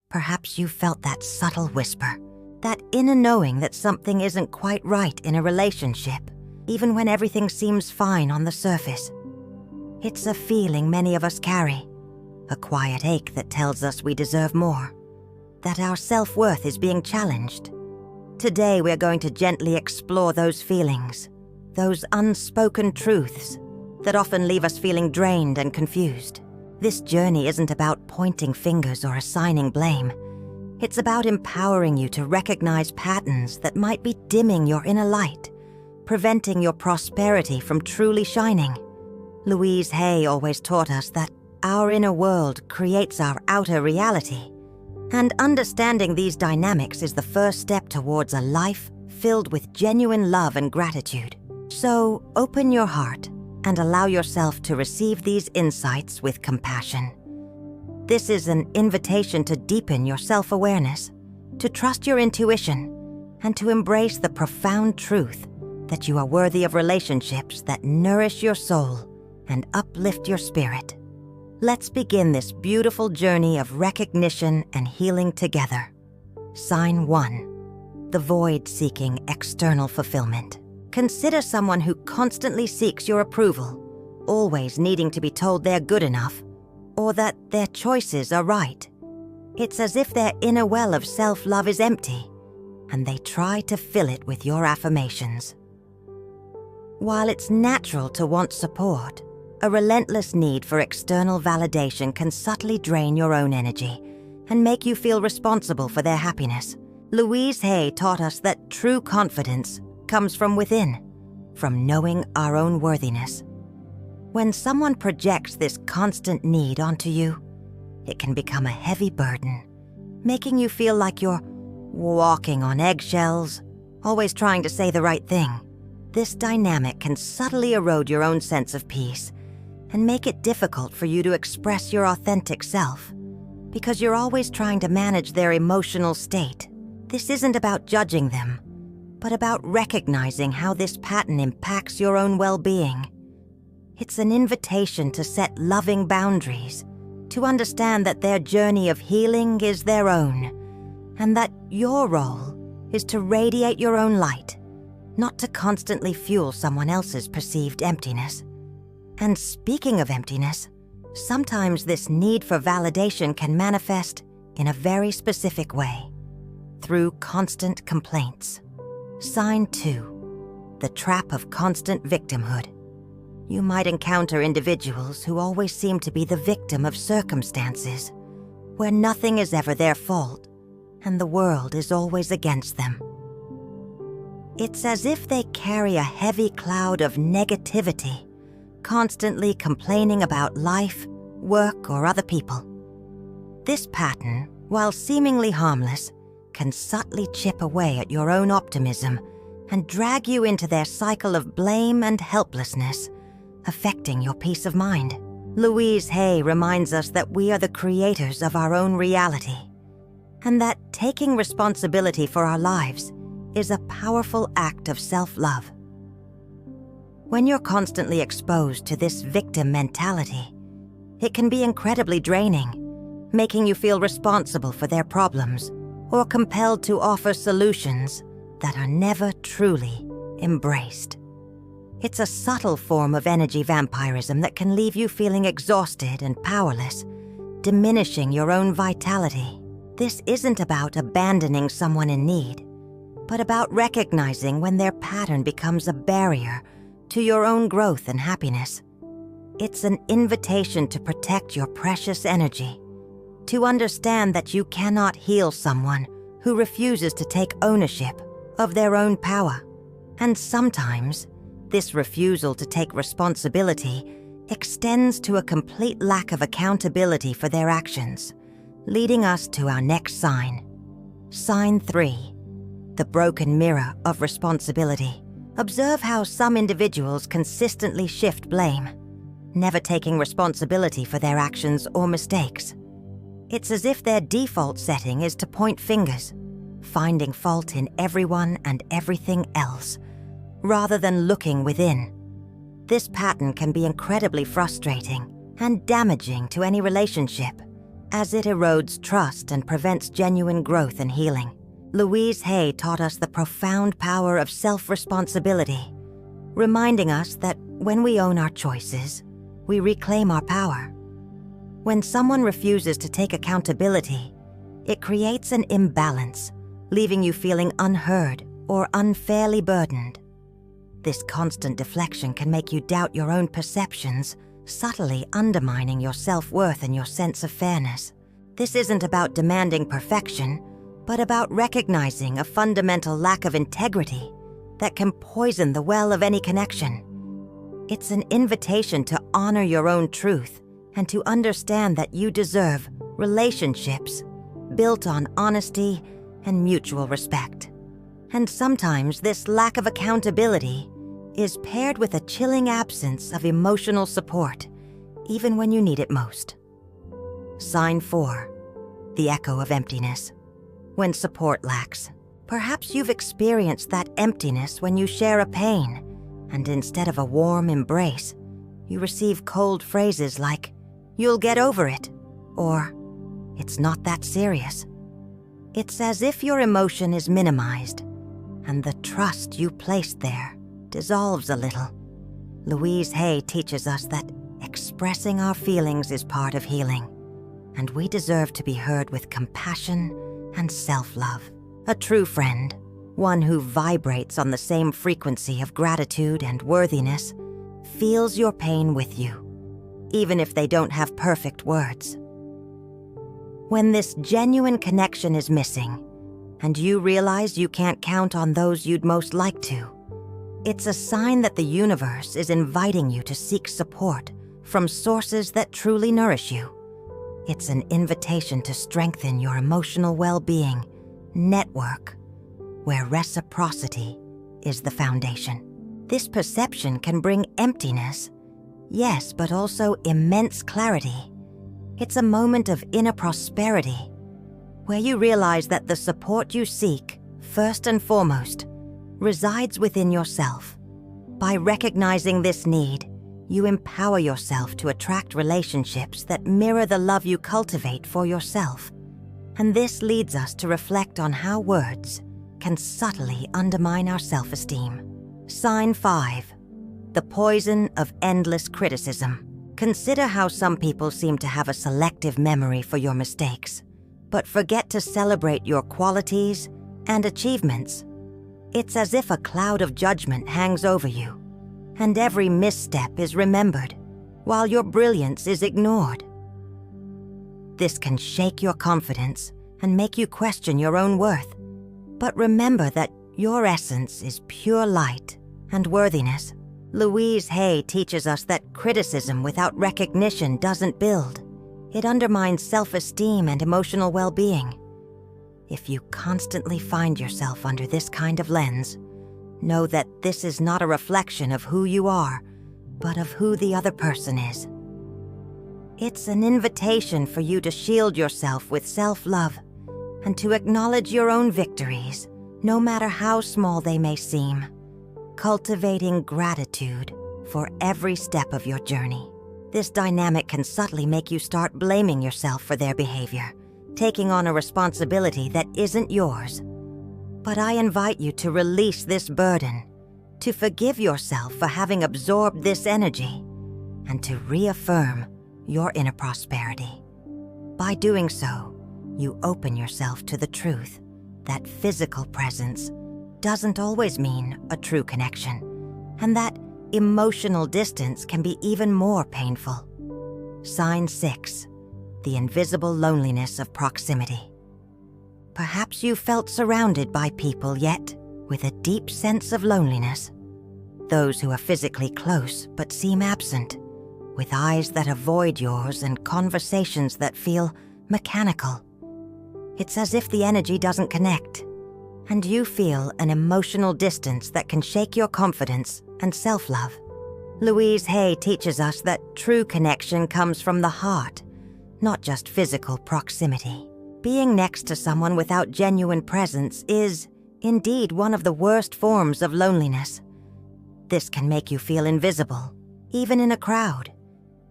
Perhaps you felt that subtle whisper, that inner knowing that something isn't quite right in a relationship, even when everything seems fine on the surface. It's a feeling many of us carry, a quiet ache that tells us we deserve more, that our self-worth is being challenged. Today we're going to gently explore those feelings, those unspoken truths that often leave us feeling drained and confused. This journey isn't about pointing fingers or assigning blame. It's about empowering you to recognize patterns that might be dimming your inner light, preventing your prosperity from truly shining. Louise Hay always taught us that our inner world creates our outer reality, and understanding these dynamics is the first step towards a life filled with genuine love and gratitude. So open your heart and allow yourself to receive these insights with compassion. This is an invitation to deepen your self-awareness, to trust your intuition, and to embrace the profound truth that you are worthy of relationships that nourish your soul and uplift your spirit. Let's begin this beautiful journey of recognition and healing together. Sign 1. The void-seeking external fulfillment. Consider someone who constantly seeks your approval, always needing to be told they're good enough, or that their choices are right. It's as if their inner well of self-love is empty, and they try to fill it with your affirmations. While it's natural to want support, a relentless need for external validation can subtly drain your own energy and make you feel responsible for their happiness. Louise Hay taught us that true confidence comes from within, from knowing our own worthiness. When someone projects this constant need onto you, it can become a heavy burden, making you feel like you're walking on eggshells, always trying to say the right thing. This dynamic can subtly erode your own sense of peace and make it difficult for you to express your authentic self, because you're always trying to manage their emotional state. This isn't about judging them, but about recognizing how this pattern impacts your own well-being. It's an invitation to set loving boundaries, to understand that their journey of healing is their own, and that your role is to radiate your own light, not to constantly fuel someone else's perceived emptiness. And speaking of emptiness, sometimes this need for validation can manifest in a very specific way, through constant complaints. Sign 2. The trap of constant victimhood. You might encounter individuals who always seem to be the victim of circumstances, where nothing is ever their fault, and the world is always against them. It's as if they carry a heavy cloud of negativity, constantly complaining about life, work, or other people. This pattern, while seemingly harmless, can subtly chip away at your own optimism and drag you into their cycle of blame and helplessness, affecting your peace of mind. Louise Hay reminds us that we are the creators of our own reality, and that taking responsibility for our lives is a powerful act of self-love. When you're constantly exposed to this victim mentality, it can be incredibly draining, making you feel responsible for their problems or compelled to offer solutions that are never truly embraced. It's a subtle form of energy vampirism that can leave you feeling exhausted and powerless, diminishing your own vitality. This isn't about abandoning someone in need, but about recognizing when their pattern becomes a barrier to your own growth and happiness. It's an invitation to protect your precious energy, to understand that you cannot heal someone who refuses to take ownership of their own power. And sometimes, this refusal to take responsibility extends to a complete lack of accountability for their actions, leading us to our next sign. Sign 3. The broken mirror of responsibility. Observe how some individuals consistently shift blame, never taking responsibility for their actions or mistakes. It's as if their default setting is to point fingers, finding fault in everyone and everything else, rather than looking within. This pattern can be incredibly frustrating and damaging to any relationship, as it erodes trust and prevents genuine growth and healing. Louise Hay taught us the profound power of self-responsibility, reminding us that when we own our choices, we reclaim our power. When someone refuses to take accountability, it creates an imbalance, leaving you feeling unheard or unfairly burdened. This constant deflection can make you doubt your own perceptions, subtly undermining your self-worth and your sense of fairness. This isn't about demanding perfection, but about recognizing a fundamental lack of integrity that can poison the well of any connection. It's an invitation to honor your own truth and to understand that you deserve relationships built on honesty and mutual respect. And sometimes this lack of accountability is paired with a chilling absence of emotional support, even when you need it most. Sign 4, the echo of emptiness. When support lacks, perhaps you've experienced that emptiness when you share a pain, and instead of a warm embrace, you receive cold phrases like, "You'll get over it," or "It's not that serious." It's as if your emotion is minimized, and the trust you placed there dissolves a little. Louise Hay teaches us that expressing our feelings is part of healing, and we deserve to be heard with compassion and self-love. A true friend, one who vibrates on the same frequency of gratitude and worthiness, feels your pain with you, even if they don't have perfect words. When this genuine connection is missing, and you realize you can't count on those you'd most like to, it's a sign that the universe is inviting you to seek support from sources that truly nourish you. It's an invitation to strengthen your emotional well-being network, where reciprocity is the foundation. This perception can bring emptiness, yes, but also immense clarity. It's a moment of inner prosperity, where you realize that the support you seek, first and foremost, resides within yourself. By recognizing this need, you empower yourself to attract relationships that mirror the love you cultivate for yourself. And this leads us to reflect on how words can subtly undermine our self-esteem. Sign 5, the poison of endless criticism. Consider how some people seem to have a selective memory for your mistakes, but forget to celebrate your qualities and achievements. It's as if a cloud of judgment hangs over you, and every misstep is remembered, while your brilliance is ignored. This can shake your confidence and make you question your own worth. But remember that your essence is pure light and worthiness. Louise Hay teaches us that criticism without recognition doesn't build. It undermines self-esteem and emotional well-being. If you constantly find yourself under this kind of lens, know that this is not a reflection of who you are, but of who the other person is. It's an invitation for you to shield yourself with self-love and to acknowledge your own victories, no matter how small they may seem, cultivating gratitude for every step of your journey. This dynamic can subtly make you start blaming yourself for their behavior, taking on a responsibility that isn't yours. But I invite you to release this burden, to forgive yourself for having absorbed this energy, and to reaffirm your inner prosperity. By doing so, you open yourself to the truth that physical presence doesn't always mean a true connection, and that emotional distance can be even more painful. Sign 6, the invisible loneliness of proximity. Perhaps you felt surrounded by people, yet with a deep sense of loneliness. Those who are physically close but seem absent, with eyes that avoid yours and conversations that feel mechanical. It's as if the energy doesn't connect, and you feel an emotional distance that can shake your confidence and self-love. Louise Hay teaches us that true connection comes from the heart, not just physical proximity. Being next to someone without genuine presence is, indeed, one of the worst forms of loneliness. This can make you feel invisible, even in a crowd,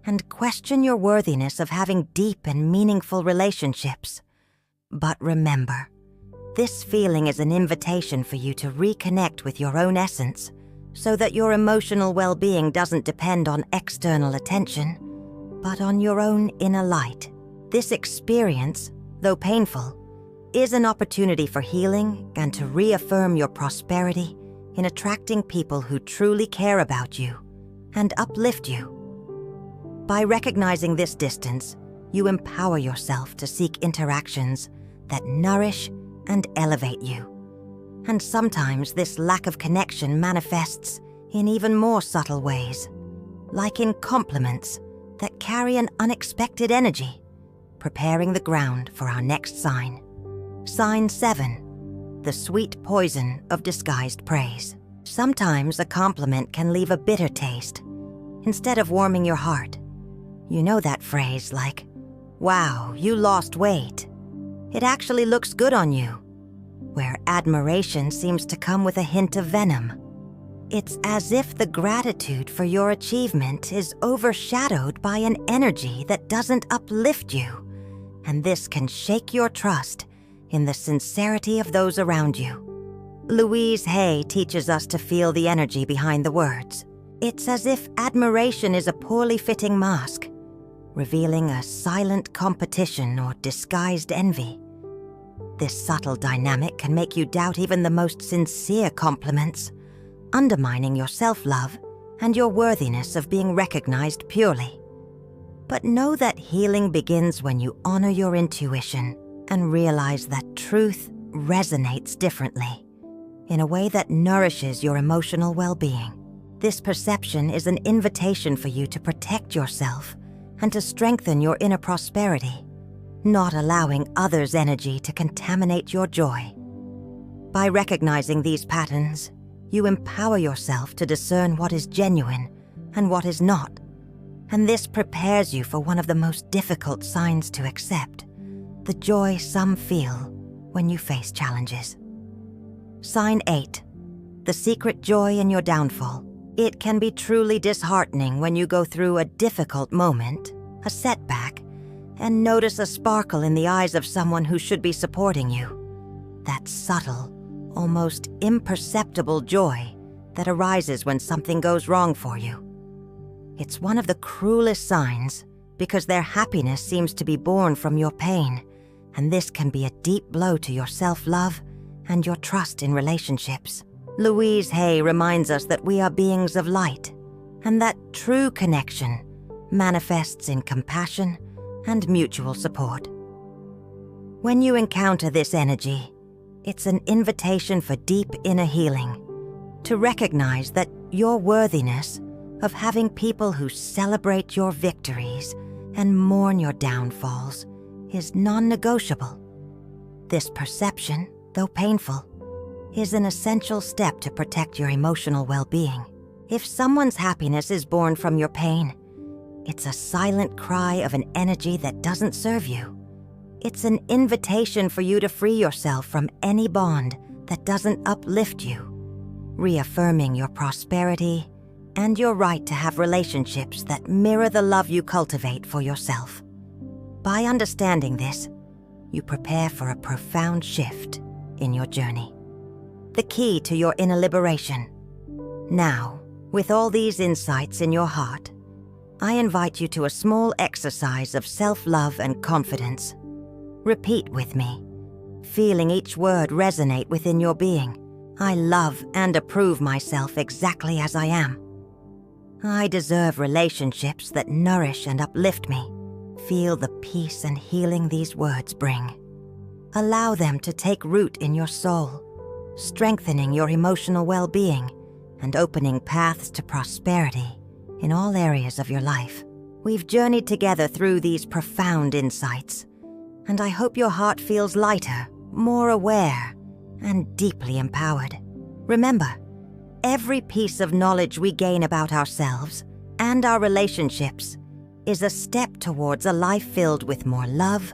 and question your worthiness of having deep and meaningful relationships. But remember, this feeling is an invitation for you to reconnect with your own essence so that your emotional well-being doesn't depend on external attention, but on your own inner light. This experience, though painful, is an opportunity for healing and to reaffirm your prosperity in attracting people who truly care about you and uplift you. By recognizing this distance, you empower yourself to seek interactions that nourish and elevate you. And sometimes this lack of connection manifests in even more subtle ways, like in compliments that carry an unexpected energy, preparing the ground for our next sign. Sign 7, the sweet poison of disguised praise. Sometimes a compliment can leave a bitter taste instead of warming your heart. You know that phrase like, "Wow, you lost weight. It actually looks good on you," where admiration seems to come with a hint of venom. It's as if the gratitude for your achievement is overshadowed by an energy that doesn't uplift you, and this can shake your trust in the sincerity of those around you. Louise Hay teaches us to feel the energy behind the words. It's as if admiration is a poorly fitting mask, revealing a silent competition or disguised envy. This subtle dynamic can make you doubt even the most sincere compliments, undermining your self-love and your worthiness of being recognized purely. But know that healing begins when you honor your intuition and realize that truth resonates differently, in a way that nourishes your emotional well-being. This perception is an invitation for you to protect yourself and to strengthen your inner prosperity, not allowing others' energy to contaminate your joy. By recognizing these patterns, you empower yourself to discern what is genuine and what is not, and this prepares you for one of the most difficult signs to accept, the joy some feel when you face challenges. Sign 8, the secret joy in your downfall. It can be truly disheartening when you go through a difficult moment, a setback, and notice a sparkle in the eyes of someone who should be supporting you. That subtle, almost imperceptible joy that arises when something goes wrong for you. It's one of the cruelest signs because their happiness seems to be born from your pain, and this can be a deep blow to your self-love and your trust in relationships. Louise Hay reminds us that we are beings of light, and that true connection manifests in compassion and mutual support. When you encounter this energy, it's an invitation for deep inner healing, to recognize that your worthiness of having people who celebrate your victories and mourn your downfalls is non-negotiable. This perception, though painful, is an essential step to protect your emotional well-being. If someone's happiness is born from your pain, it's a silent cry of an energy that doesn't serve you. It's an invitation for you to free yourself from any bond that doesn't uplift you, reaffirming your prosperity and your right to have relationships that mirror the love you cultivate for yourself. By understanding this, you prepare for a profound shift in your journey, the key to your inner liberation. Now, with all these insights in your heart, I invite you to a small exercise of self-love and confidence. Repeat with me, feeling each word resonate within your being. I love and approve myself exactly as I am. I deserve relationships that nourish and uplift me. Feel the peace and healing these words bring. Allow them to take root in your soul, strengthening your emotional well-being and opening paths to prosperity in all areas of your life. We've journeyed together through these profound insights, and I hope your heart feels lighter, more aware, and deeply empowered. Remember, every piece of knowledge we gain about ourselves and our relationships is a step towards a life filled with more love,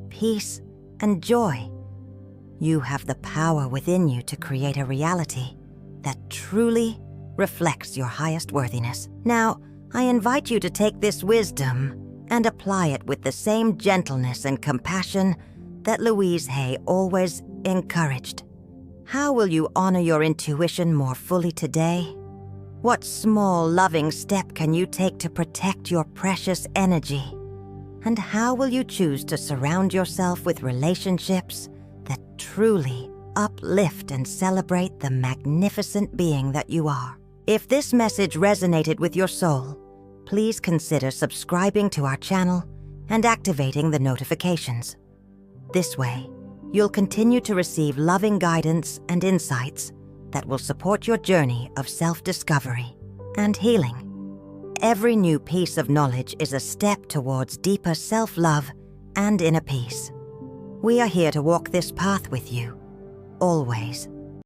peace, and joy. You have the power within you to create a reality that truly reflects your highest worthiness. Now, I invite you to take this wisdom and apply it with the same gentleness and compassion that Louise Hay always encouraged. How will you honor your intuition more fully today? What small, loving step can you take to protect your precious energy? And how will you choose to surround yourself with relationships that truly uplift and celebrate the magnificent being that you are? If this message resonated with your soul, please consider subscribing to our channel and activating the notifications. This way, you'll continue to receive loving guidance and insights that will support your journey of self-discovery and healing. Every new piece of knowledge is a step towards deeper self-love and inner peace. We are here to walk this path with you, always.